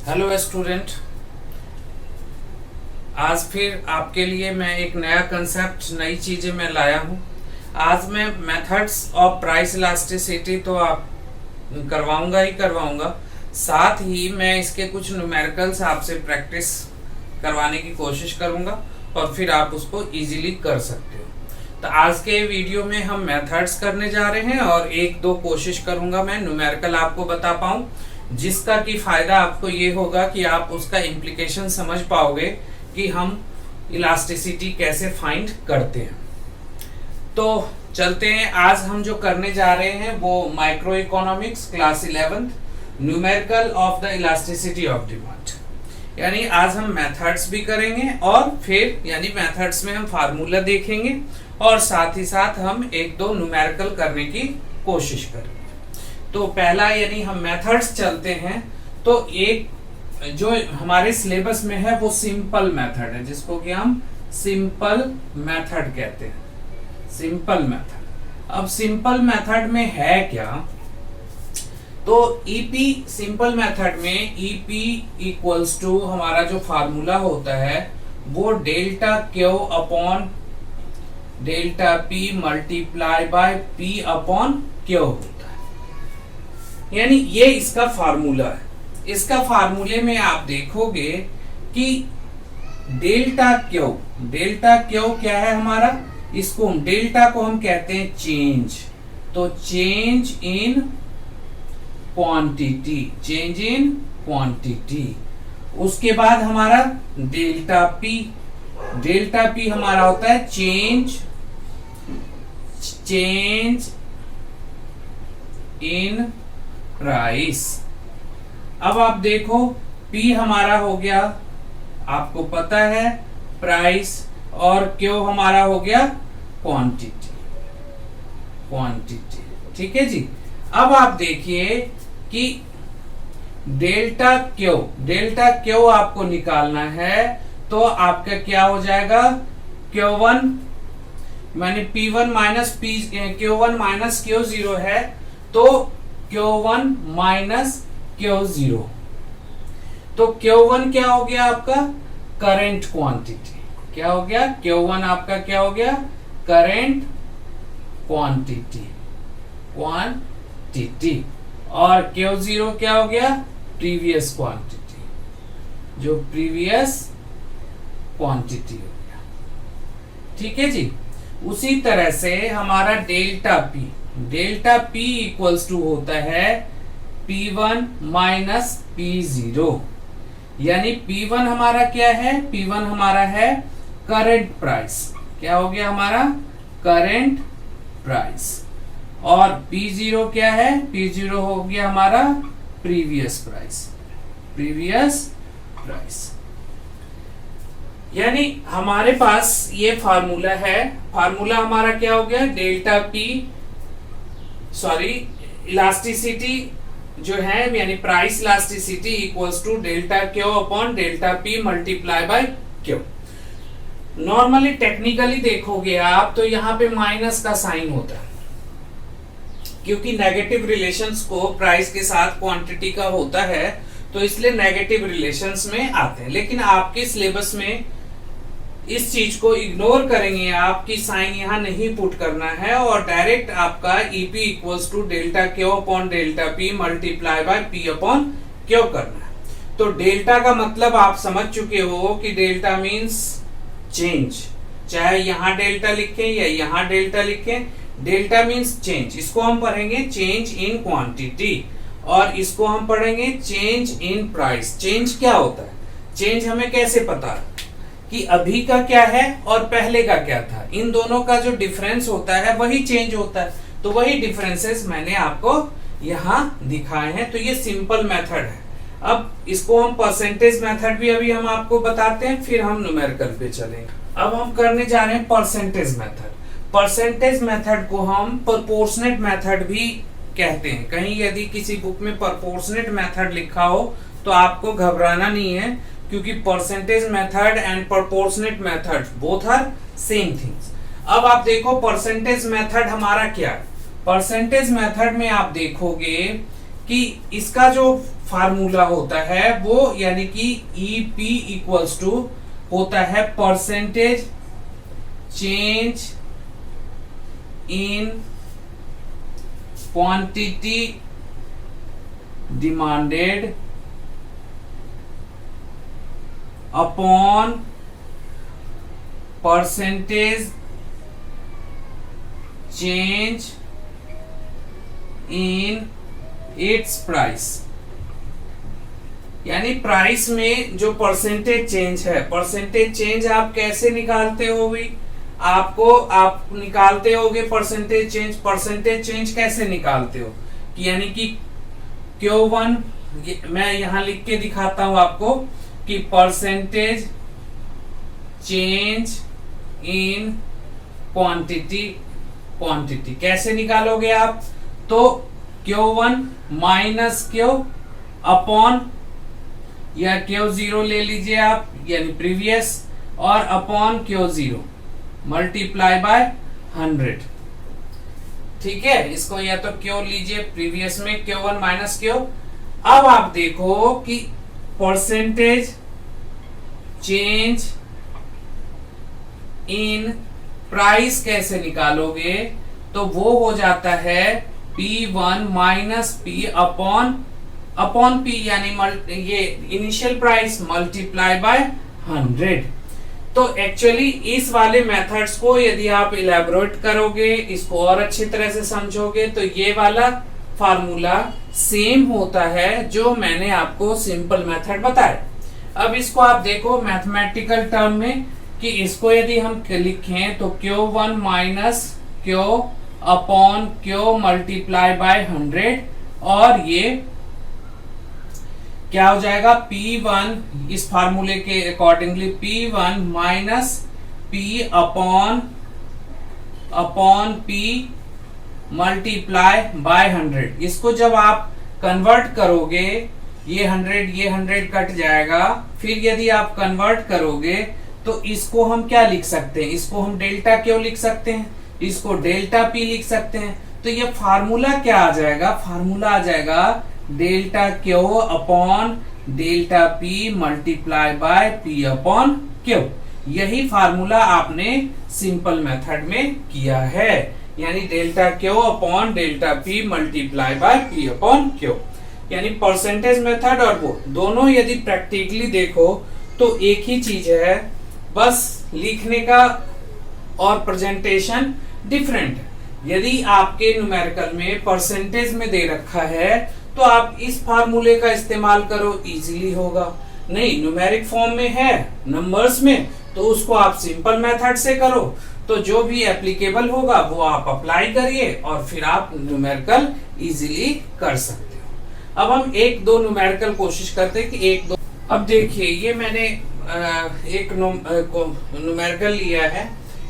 Hello student. आज फिर आपके लिए मैं एक नया कंसेप्ट, नई चीजें मैं लाया हूँ। आज मैं मेथड्स ऑफ प्राइस इलास्टिसिटी तो आप करवाऊंगा ही करवाऊंगा, साथ ही मैं इसके कुछ न्यूमेरिकल्स आपसे प्रैक्टिस करवाने की कोशिश करूंगा और फिर आप उसको इजीली कर सकते हो। तो आज के वीडियो में हम मेथड्स करने जा रहे हैं और एक दो कोशिश करूंगा मैं न्यूमेरिकल आपको बता पाऊं, जिसका कि फायदा आपको ये होगा कि आप उसका इम्प्लीकेशन समझ पाओगे कि हम इलास्टिसिटी कैसे फाइंड करते हैं। तो चलते हैं, आज हम जो करने जा रहे हैं वो micro economics class 11 numerical of the elasticity of demand. यानी आज हम मेथड्स भी करेंगे और फिर यानी मेथड्स में हम फार्मूला देखेंगे और साथ ही साथ हम एक दो न्यूमेरिकल करने की कोशिश करेंगे। तो पहला यानी हम मेथड्स चलते हैं। तो एक जो हमारे सिलेबस में है वो सिंपल मेथड है, जिसको कि हम सिंपल मेथड कहते हैं। Simple method. अब सिंपल मेथड में है क्या? तो ईपी सिंपल मेथड में ईपी इक्वल्स टू हमारा जो फार्मूला होता है वो delta Q upon delta P multiply by P upon Q होता है। यानी ये इसका फार्मूला है। इसका फार्मूले में आप देखोगे कि डेल्टा क्यू क्या है हमारा? इसको डेल्टा को हम कहते हैं चेंज। तो change in quantity, change in quantity. उसके बाद हमारा डेल्टा पी हमारा होता है चेंज इन प्राइस। अब आप देखो P हमारा हो गया, आपको पता है, प्राइस, और Q हमारा हो गया क्वांटिटी। ठीक है जी। अब आप देखिए कि डेल्टा क्यू आपको निकालना है। तो आपका क्या हो जाएगा? Q1 माने P1 minus Q1 minus Q0 है, तो Q1 माइनस Q0। तो Q1 क्या हो गया आपका? Current quantity. क्या हो गया? Q1 आपका क्या हो गया? Current quantity. और Q0 क्या हो गया? प्रीवियस क्वांटिटी, जो प्रीवियस क्वांटिटी हो गया। ठीक है जी। उसी तरह से हमारा डेल्टा पी इक्वल्स टू होता है P1 माइनस P0। यानी P1 हमारा क्या है? P1 हमारा है करंट प्राइस। क्या हो गया हमारा? Current price. और P0 क्या है? P0 हो गया हमारा प्रीवियस प्राइस। यानी हमारे पास ये फार्मूला है। फार्मूला हमारा क्या हो गया? इलास्टिसिटी जो है यानी price elasticity equals to delta Q upon delta P multiply by Q. Normally technically देखोगे आप तो यहाँ पे माइनस का साइन होता है, क्योंकि नेगेटिव रिलेशंस को प्राइस के साथ क्वांटिटी का होता है, तो इसलिए नेगेटिव रिलेशंस में आते हैं। लेकिन आपके सिलेबस में इस चीज को इग्नोर करेंगे आप कि साइन यहाँ नहीं पुट करना है और डायरेक्ट आपका EP equals to delta Q upon delta P multiply by P upon Q करना है। तो डेल्टा का मतलब आप समझ चुके हो कि डेल्टा मीन्स चेंज। चाहे यहाँ डेल्टा लिखें या यहाँ डेल्टा लिखें, डेल्टा मीन्स चेंज। इसको हम पढ़ेंगे चेंज इन क्वांटिटी और इसको हम पढ़ेंगे चेंज इन प्राइस। चेंज क्या होता है? चेंज हमें कैसे पता कि अभी का क्या है और पहले का क्या था? इन दोनों का जो डिफरेंस होता है वही चेंज होता है। तो वही डिफरेंसेस मैंने आपको यहाँ दिखाए हैं। तो ये सिंपल मेथड है। अब इसको हम परसेंटेज मेथड भी अभी हम आपको बताते हैं, फिर हम न्यूमेरिकल पे चलेंगे। अब हम करने जा रहे हैं परसेंटेज मेथड। परसेंटेज मेथड को हम प्रोपोर्शनेट मेथड भी कहते हैं। कहीं यदि किसी बुक में प्रोपोर्शनेट मेथड लिखा हो तो आपको घबराना नहीं है, क्योंकि percentage method and proportionate method both are same things. अब आप देखो परसेंटेज मेथड हमारा क्या है। परसेंटेज मेथड में आप देखोगे कि इसका जो फार्मूला होता है वो यानी कि EP इक्वल्स टू होता है percentage change in quantity demanded upon percentage change in its price. यानी प्राइस में जो परसेंटेज चेंज है, परसेंटेज चेंज आप कैसे निकालते हो भाई? आप निकालते होगे परसेंटेज चेंज कैसे निकालते हो कि यानी कि Q1 मैं यहां लिख के दिखाता हूं आपको कि परसेंटेज चेंज इन क्वांटिटी कैसे निकालोगे आप? तो Q1 माइनस Q अपॉन या Q0 ले लीजिए आप यानी प्रीवियस और अपॉन Q0 मल्टीप्लाई बाय 100। ठीक है, इसको या तो Q लीजिए प्रीवियस में Q1 माइनस Q। अब आप देखो कि परसेंटेज चेंज इन प्राइस कैसे निकालोगे? तो वो हो जाता है P1 minus P upon P यानी ये इनिशियल प्राइस मल्टीप्लाई बाय 100। तो एक्चुअली इस वाले मेथड्स को यदि आप इलेबोरेट करोगे, इसको और अच्छी तरह से समझोगे, तो ये वाला फार्मूला सेम होता है जो मैंने आपको सिंपल मेथड बताया। अब इसको आप देखो मैथमेटिकल टर्म में कि इसको यदि हम लिखें तो Q1 minus Q upon Q multiply by 100 और ये क्या हो जाएगा? P1 इस फार्मूले के accordingly P1 minus P upon P multiply by 100। इसको जब आप कन्वर्ट करोगे ये 100 कट जाएगा। फिर यदि आप कन्वर्ट करोगे तो इसको हम क्या लिख सकते हैं? इसको हम डेल्टा क्यों लिख सकते हैं, इसको डेल्टा P लिख सकते हैं। तो ये फार्मूला क्या आ जाएगा? फार्मूला आ जाएगा delta Q upon delta P multiply by P upon Q। यही फार्मूला आपने सिंपल मेथड में किया है, यानी delta Q upon delta P multiply by P upon Q। यानी परसेंटेज मेथड और वो दोनों यदि प्रैक्टिकली देखो तो एक ही चीज है, बस लिखने का और प्रेजेंटेशन डिफरेंट है। यदि आपके न्यूमेरिकल में परसेंटेज में दे रखा है तो आप इस फार्मूले का इस्तेमाल करो, इजीली होगा। नहीं, न्यूमेरिक फॉर्म में है नंबर्स में, तो उसको आप सिंपल मेथड से करो, तो जो भी एप्लीकेबल होगा वो आप अप्लाई करिए और फिर आप न्यूमेरिकल इजीली कर सकते हो। अब हम एक दो न्यूमेरिकल कोशिश करते हैं कि एक दो। अब देखिए ये मैंने एक न्यूमेरिकल लिया है।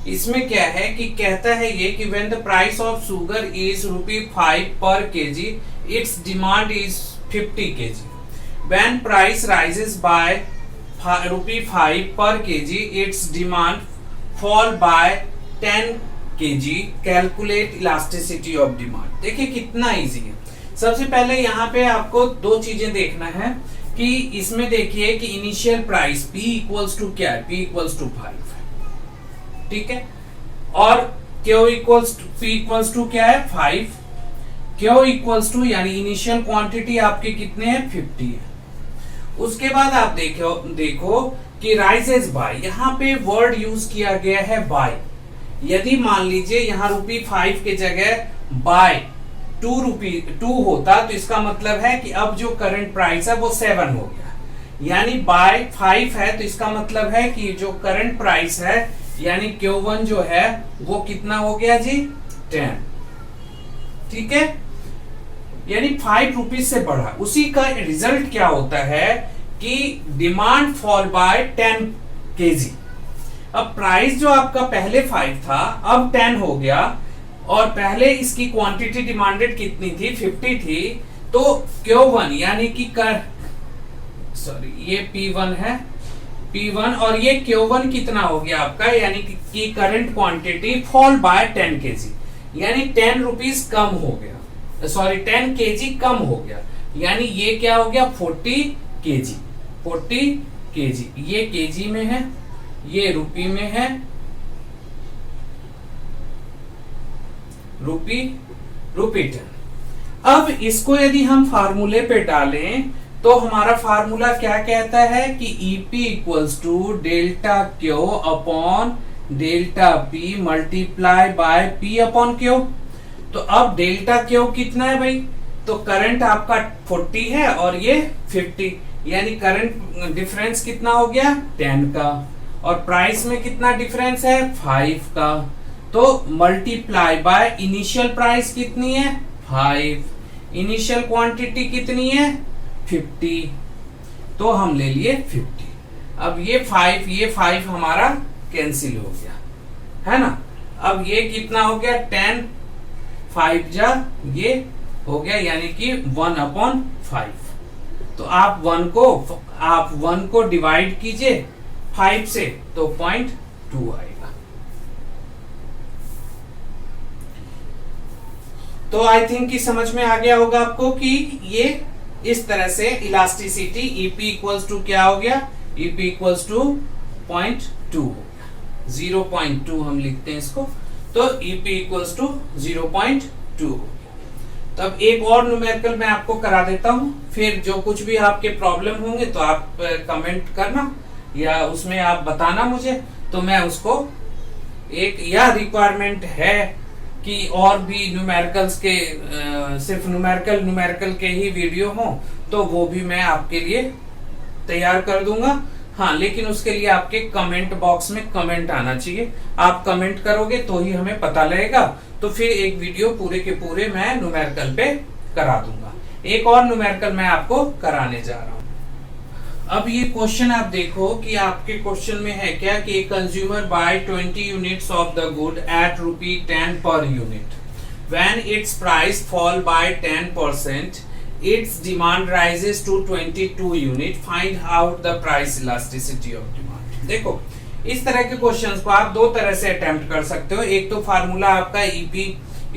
इसमें क्या है कि कहता है ये कि when the price of sugar is ₹5 per kg, its demand is 50 kg. When price rises by ₹5 per kg, its demand fall by 10 kg. Calculate elasticity of demand. देखिए कितना इजी है। सबसे पहले यहाँ पे आपको दो चीजें देखना है कि इसमें देखिए कि initial price P equals to क्या है? P इक्वल्स टू 5, ठीक है, और Q equals to P equals to क्या है? 5। Q इक्वल्स टू यानी इनिशियल क्वांटिटी आपके कितने हैं? 50 है। उसके बाद आप देखो कि राइजेस बाय, यहाँ पे वर्ड यूज किया गया है बाय। यदि मान लीजिए यहाँ ₹5 के जगह बाय 2 होता तो इसका मतलब है कि अब जो करंट प्राइस है वो 7 हो गया, यानी बाय 5 है तो इसका मतलब है कि जो करंट प्राइस है यानी Q1 जो है वो कितना हो गया जी? 10। ठीक है, यानी 5 रुपीज से बढ़ा। उसी का रिजल्ट क्या होता है कि डिमांड फॉल बाय 10 kg। अब प्राइस जो आपका पहले 5 था अब 10 हो गया, और पहले इसकी क्वांटिटी डिमांडेड कितनी थी? 50 थी। तो Q1 यानी कि ये P1 है, P1 और ये Q1 कितना हो गया आपका? यानी कि current quantity fall by 10 kg, यानी 10 रुपीज कम हो गया, 10 kg कम हो गया। यानी ये क्या हो गया 40 केजी, 40 केजी। ये केजी में है, ये रुपी में है, रुपी टन। अब इसको यदि हम फार्मूले पे डालें तो हमारा फार्मूला क्या कहता है कि EP equals to delta Q upon delta P multiply by P upon Q. तो अब डेल्टा क्यू कितना है भाई, तो करंट आपका 40 है और ये 50, यानी करंट डिफरेंस कितना हो गया 10 का, और प्राइस में कितना डिफरेंस है 5 का। तो मल्टीप्लाई बाय इनिशियल प्राइस कितनी है 5, इनिशियल क्वांटिटी कितनी है 50, तो हम ले लिए 50। अब ये 5 हमारा कैंसिल हो गया, है ना। अब ये कितना हो गया 10, 5 जा ये हो गया, यानी कि 1/5। तो आप 1 को डिवाइड कीजिए 5 से, तो 0.2 आएगा। तो आई थिंक कि समझ में आ गया होगा आपको कि ये इस तरह से इलास्टिसिटी ईपी इक्वल्स टू क्या हो गया, ईपी इक्वल्स टू 0.2 हो गया, 0.2 हम लिखते हैं इसको। तो ईपी इक्वल्स टू 0.2 हो गया। तब एक और न्यूमेरिकल मैं आपको करा देता हूं, फिर जो कुछ भी आपके प्रॉब्लम होंगे तो आप कमेंट करना या उसमें आप बताना मुझे, तो मैं उसको एक या रिक्वायरमेंट है कि और भी न्यूमेरिकल्स के सिर्फ न्यूमेरिकल के ही वीडियो हो तो वो भी मैं आपके लिए तैयार कर दूंगा। हाँ, लेकिन उसके लिए आपके कमेंट बॉक्स में कमेंट आना चाहिए। आप कमेंट करोगे तो ही हमें पता लगेगा, तो फिर एक वीडियो पूरे के पूरे मैं न्यूमेरिकल पे करा दूंगा। एक और न्यूमेरिकल मैं आपको कराने जा रहा हूँ। अब ये क्वेश्चन आप देखो कि आपके क्वेश्चन में है क्या कि consumer buy 20 units of the good at ₹10 per unit, when its price fall by 10%, its demand rises to 22 unit, find out the price elasticity of demand. देखो, इस तरह के क्वेश्चंस को आप दो तरह से अटेम्प्ट कर सकते हो। एक तो फार्मूला आपका EP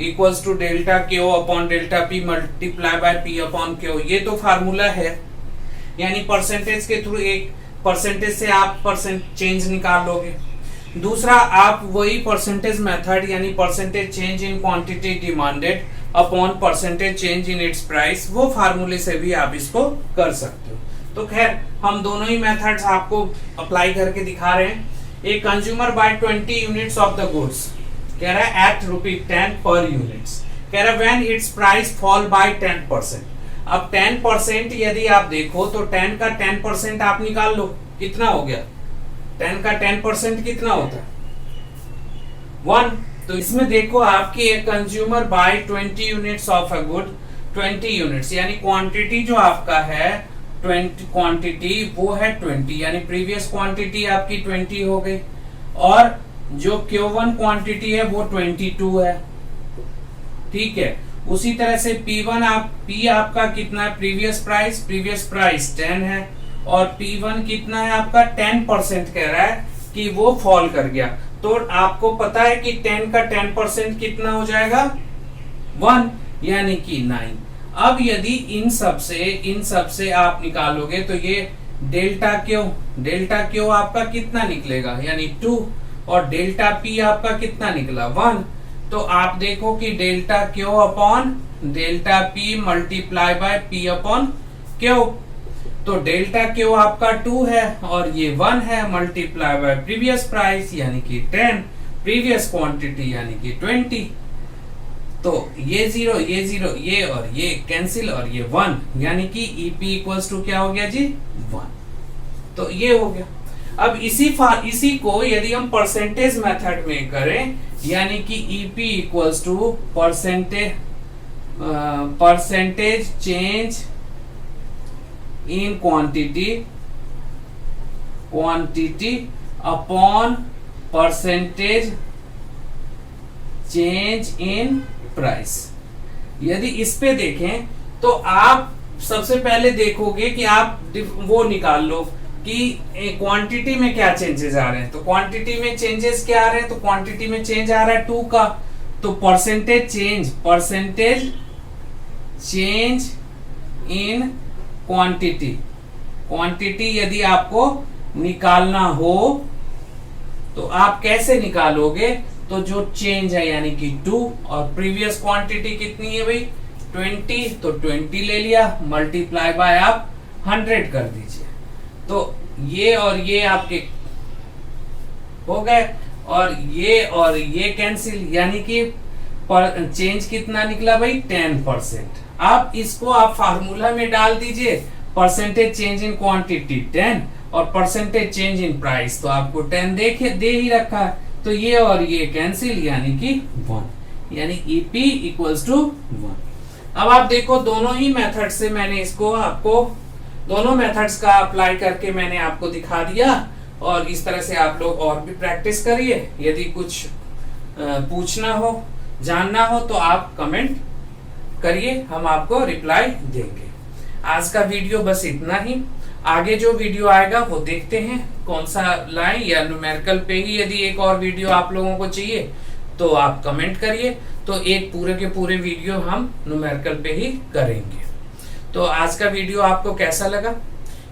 equals to delta Q upon delta P multiply by P upon Q, ये तो फार्मूला है, यानी परसेंटेज के थ्रू एक परसेंटेज से आप परसेंट चेंज निकाल लोगे। दूसरा, आप वही परसेंटेज मेथड यानी percentage change in quantity demanded upon percentage change in its price, वो फार्मूले से भी आप इसको कर सकते हो। तो खैर, हम दोनों ही मेथड्स आपको अप्लाई करके दिखा रहे हैं। एक consumer buy 20 units of the goods कह रहा है एट ₹10 पर यूनिट्स, कह रहा है when its price fall by 10%। अब 10% यदि आप देखो तो 10 का 10% आप निकाल लो, कितना हो गया 10 का 10% कितना होता है 1। तो इसमें देखो आपकी एक consumer buy 20 units of a good, 20 units यानी क्वांटिटी जो आपका है 20 क्वांटिटी वो है 20, यानी प्रीवियस क्वांटिटी आपकी 20 हो गई, और जो Q1 क्वांटिटी है वो 22 है, ठीक है। उसी तरह से P1 P आपका कितना है, प्रीवियस प्राइस 10 है, और P1 कितना है आपका 10% कह रहा है कि वो फॉल कर गया। तो आपको पता है कि 10 का 10% कितना हो जाएगा 1, यानी कि 9। अब यदि इन सब से आप निकालोगे तो ये डेल्टा क्यू आपका कितना निकलेगा, यानी 2, और डेल्टा P आपका कितना निकला 1। तो आप देखो कि delta Q upon delta P multiply by P upon Q, तो डेल्टा क्यू आपका 2 है और ये 1 है, मल्टीप्लाई बाय प्रीवियस प्राइस यानी कि 10, प्रीवियस क्वांटिटी यानी कि 20। तो ये 0 ये और ये कैंसिल और ये 1, यानी कि ईपी इक्वल्स टू क्या हो गया जी 1। तो ये हो गया। अब इसी को यदि हम परसेंटेज मेथड में करें, यानी कि EP equals to percentage change in quantity upon percentage change in price. यदि इस पे देखें तो आप सबसे पहले देखोगे कि आप वो निकाल लो कि क्वांटिटी में क्या चेंजेस आ रहे हैं। तो क्वांटिटी में चेंजेस क्या आ रहे हैं, तो क्वांटिटी में चेंज आ रहा है 2 का, तो percentage change in quantity. Quantity यदि आपको निकालना हो तो आप कैसे निकालोगे? तो जो चेंज है यानी कि 2, और प्रीवियस क्वांटिटी कितनी है भाई 20, तो 20 ले लिया, मल्टीप्लाई बाय आप 100 कर दीजिए। तो ये और ये आपके हो गए, और ये कैंसिल, यानी कि चेंज कितना निकला भाई 10%। आप इसको आप फार्मूला में डाल दीजिए, परसेंटेज चेंज इन क्वांटिटी 10 और परसेंटेज चेंज इन प्राइस, तो आपको 10 दे ही रखा है, तो ये और ये कैंसिल यानी कि 1, यानी EP इक्वल्स टू 1। अब आप देखो दोनों ही मेथड से मैंने इसको आपको दोनों मेथड्स का अप्लाई करके मैंने आपको दिखा दिया, और इस तरह से आप लोग और भी प्रैक्टिस करिए। यदि कुछ पूछना हो, जानना हो तो आप कमेंट करिए, हम आपको रिप्लाई देंगे। आज का वीडियो बस इतना ही। आगे जो वीडियो आएगा वो देखते हैं कौन सा लाएं, या न्यूमेरिकल पे ही यदि एक और वीडियो आप लोगों को चाहिए तो आप कमेंट करिए, तो एक पूरे के पूरे वीडियो हम न्यूमेरिकल पे ही करेंगे। तो आज का वीडियो आपको कैसा लगा?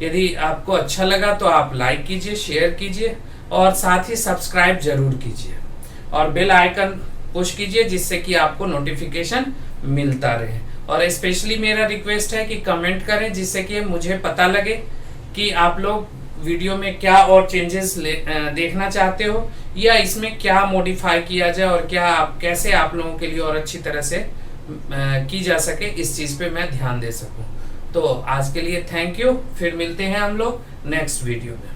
यदि आपको अच्छा लगा तो आप लाइक कीजिए, शेयर कीजिए, और साथ ही सब्सक्राइब जरूर कीजिए, और बेल आइकन पुश कीजिए जिससे कि आपको नोटिफिकेशन मिलता रहे। और स्पेशली मेरा रिक्वेस्ट है कि कमेंट करें, जिससे कि मुझे पता लगे कि आप लोग वीडियो में क्या और चेंजेस देखना चाहते हो, या इसमें क्या मॉडिफाई किया जाए, और क्या कैसे आप लोगों के लिए और अच्छी तरह से की जा सके, इस चीज पे मैं ध्यान दे सकूं। तो आज के लिए थैंक यू, फिर मिलते हैं हम लोग नेक्स्ट वीडियो में।